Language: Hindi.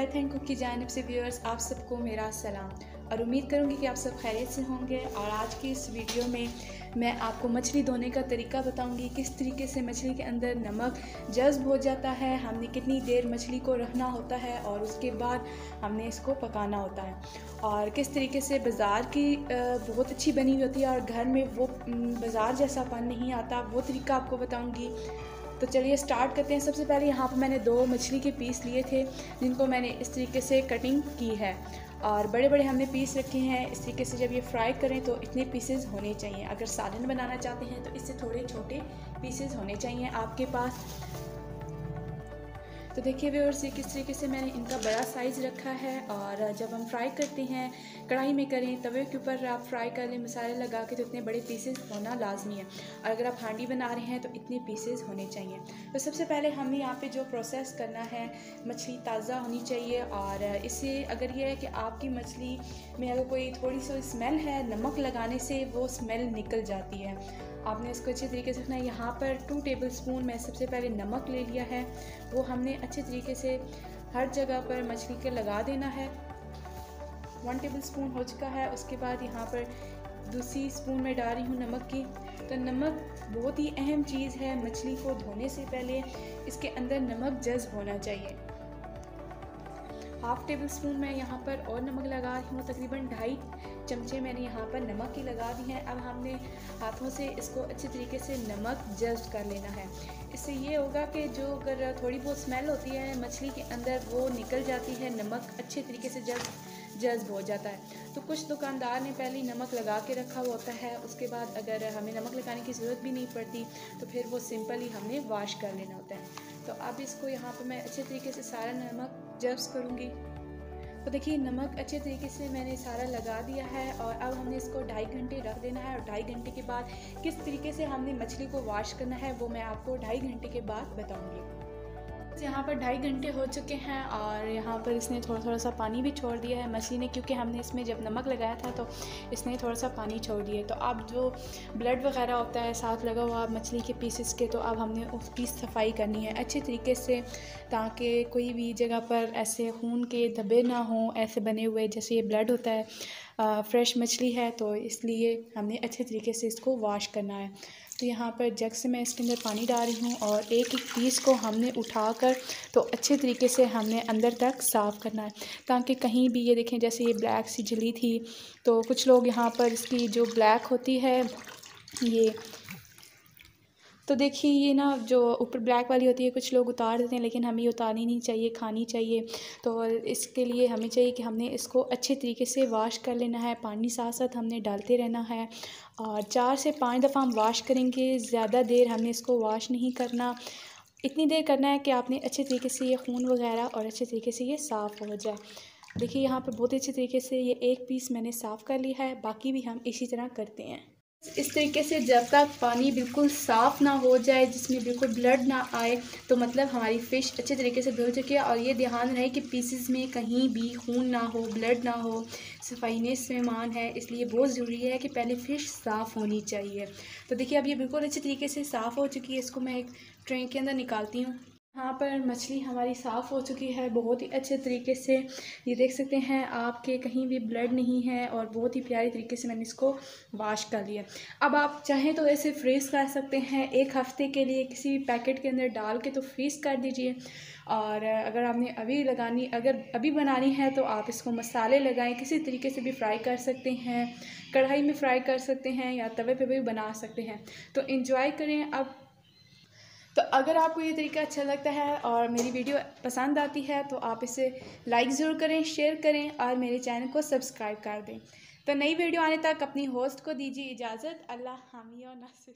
शायर थैंक की जानिब से व्यूअर्स आप सबको मेरा सलाम और उम्मीद करूँगी कि आप सब खैरियत से होंगे। और आज की इस वीडियो में मैं आपको मछली धोने का तरीका बताऊंगी, किस तरीके से मछली के अंदर नमक जज्ब हो जाता है, हमने कितनी देर मछली को रखना होता है और उसके बाद हमने इसको पकाना होता है, और किस तरीके से बाज़ार की बहुत अच्छी बनी हुई होती है और घर में वो बाज़ार जैसा पन नहीं आता, वो तरीका आपको बताऊँगी। तो चलिए स्टार्ट करते हैं। सबसे पहले यहाँ पर मैंने 2 मछली के पीस लिए थे जिनको मैंने इस तरीके से कटिंग की है और बड़े बड़े हमने पीस रखे हैं। इस तरीके से जब ये फ्राई करें तो इतने पीसेस होने चाहिए। अगर सालन बनाना चाहते हैं तो इससे थोड़े छोटे पीसेस होने चाहिए आपके पास। तो देखिए व्यूअर्स, ये किस तरीके से मैंने इनका बड़ा साइज़ रखा है। और जब हम फ्राई करते हैं कढ़ाई में करें, तवे के ऊपर आप फ्राई कर लें मसाले लगा के, तो इतने बड़े पीसेस होना लाजमी है। और अगर आप हांडी बना रहे हैं तो इतने पीसेस होने चाहिए। तो सबसे पहले हमने यहाँ पे जो प्रोसेस करना है, मछली ताज़ा होनी चाहिए। और इससे अगर ये है कि आपकी मछली में अगर कोई थोड़ी सी स्मेल है, नमक लगाने से वो स्मेल निकल जाती है। आपने इसको अच्छे तरीके से रखना है। यहाँ पर 2 टेबल स्पून मैं सबसे पहले नमक ले लिया है, वो हमने अच्छे तरीके से हर जगह पर मछली के लगा देना है। 1 टेबल स्पून हो चुका है। उसके बाद यहाँ पर दूसरी स्पून में डाल रही हूँ नमक की। तो नमक बहुत ही अहम चीज़ है। मछली को धोने से पहले इसके अंदर नमक जज्ब होना चाहिए। 1/2 टेबल स्पून मैं यहाँ पर और नमक लगा रही हूँ। तकरीबन 2.5 चमचे मैंने यहाँ पर नमक की लगा दी हैं। अब हमने हाथों से इसको अच्छे तरीके से नमक जज्ब कर लेना है। इससे ये होगा कि जो अगर थोड़ी बहुत स्मेल होती है मछली के अंदर वो निकल जाती है, नमक अच्छे तरीके से जज्ब हो जाता है। तो कुछ दुकानदार ने पहले ही नमक लगा के रखा हुआ होता है, उसके बाद अगर हमें नमक लगाने की ज़रूरत भी नहीं पड़ती तो फिर वो सिंपल ही हमने वॉश कर लेना होता है। तो अब इसको यहाँ पर मैं अच्छे तरीके से सारा नमक जज्ब करूँगी। तो देखिए नमक अच्छे तरीके से मैंने सारा लगा दिया है और अब हमने इसको 2.5 घंटे रख देना है। और 2.5 घंटे के बाद किस तरीके से हमने मछली को वॉश करना है वो मैं आपको 2.5 घंटे के बाद बताऊँगी। यहाँ पर 2.5 घंटे हो चुके हैं और यहाँ पर इसने थोड़ा सा पानी भी छोड़ दिया है मछली ने, क्योंकि हमने इसमें जब नमक लगाया था तो इसने थोड़ा सा पानी छोड़ दिया है। तो अब जो ब्लड वगैरह होता है साथ लगा हुआ मछली के पीसेस के, तो अब हमने उसकी सफाई करनी है अच्छे तरीके से, ताकि कोई भी जगह पर ऐसे खून के धब्बे ना हों ऐसे बने हुए, जैसे ये ब्लड होता है। फ्रेश मछली है तो इसलिए हमने अच्छे तरीके से इसको वॉश करना है। तो यहाँ पर जग से मैं इसके अंदर पानी डाल रही हूँ और एक एक पीस को हमने उठाकर तो अच्छे तरीके से हमने अंदर तक साफ़ करना है, ताकि कहीं भी ये देखें जैसे ये ब्लैक सी जली थी, तो कुछ लोग यहाँ पर इसकी जो ब्लैक होती है ये, तो देखिए ये ना जो ऊपर ब्लैक वाली होती है कुछ लोग उतार देते हैं, लेकिन हमें उतारनी नहीं चाहिए, खानी चाहिए। तो इसके लिए हमें चाहिए कि हमने इसको अच्छे तरीके से वॉश कर लेना है। पानी साथ साथ हमने डालते रहना है और 4 से 5 दफ़ा हम वॉश करेंगे। ज़्यादा देर हमने इसको वॉश नहीं करना, इतनी देर करना है कि आपने अच्छे तरीके से ये खून वगैरह और अच्छे तरीके से ये साफ़ हो जाए। देखिए यहाँ पर बहुत अच्छे तरीके से ये एक पीस मैंने साफ़ कर लिया है, बाकी भी हम इसी तरह करते हैं। इस तरीके से जब तक पानी बिल्कुल साफ़ ना हो जाए, जिसमें बिल्कुल ब्लड ना आए, तो मतलब हमारी फ़िश अच्छे तरीके से धुल चुकी है। और ये ध्यान रहे कि पीसेस में कहीं भी खून ना हो, ब्लड ना हो, सफाई से मेहमान है, इसलिए बहुत ज़रूरी है कि पहले फ़िश साफ़ होनी चाहिए। तो देखिए अब ये बिल्कुल अच्छे तरीके से साफ़ हो चुकी है। इसको मैं एक ट्रे के अंदर निकालती हूँ। यहाँ पर मछली हमारी साफ़ हो चुकी है बहुत ही अच्छे तरीके से, ये देख सकते हैं आपके कहीं भी ब्लड नहीं है और बहुत ही प्यारी तरीके से मैंने इसको वॉश कर लिया। अब आप चाहें तो ऐसे फ्रीज़ कर सकते हैं 1 हफ़्ते के लिए, किसी भी पैकेट के अंदर डाल के तो फ्रीज़ कर दीजिए। और अगर आपने अगर अभी बनानी है तो आप इसको मसाले लगाएं, किसी तरीके से भी फ्राई कर सकते हैं, कढ़ाई में फ्राई कर सकते हैं या तवे पे भी बना सकते हैं। तो एंजॉय करें। अब तो अगर आपको ये तरीका अच्छा लगता है और मेरी वीडियो पसंद आती है तो आप इसे लाइक ज़रूर करें, शेयर करें और मेरे चैनल को सब्सक्राइब कर दें। तो नई वीडियो आने तक अपनी होस्ट को दीजिए इजाज़त। अल्लाह हामी और नासिर।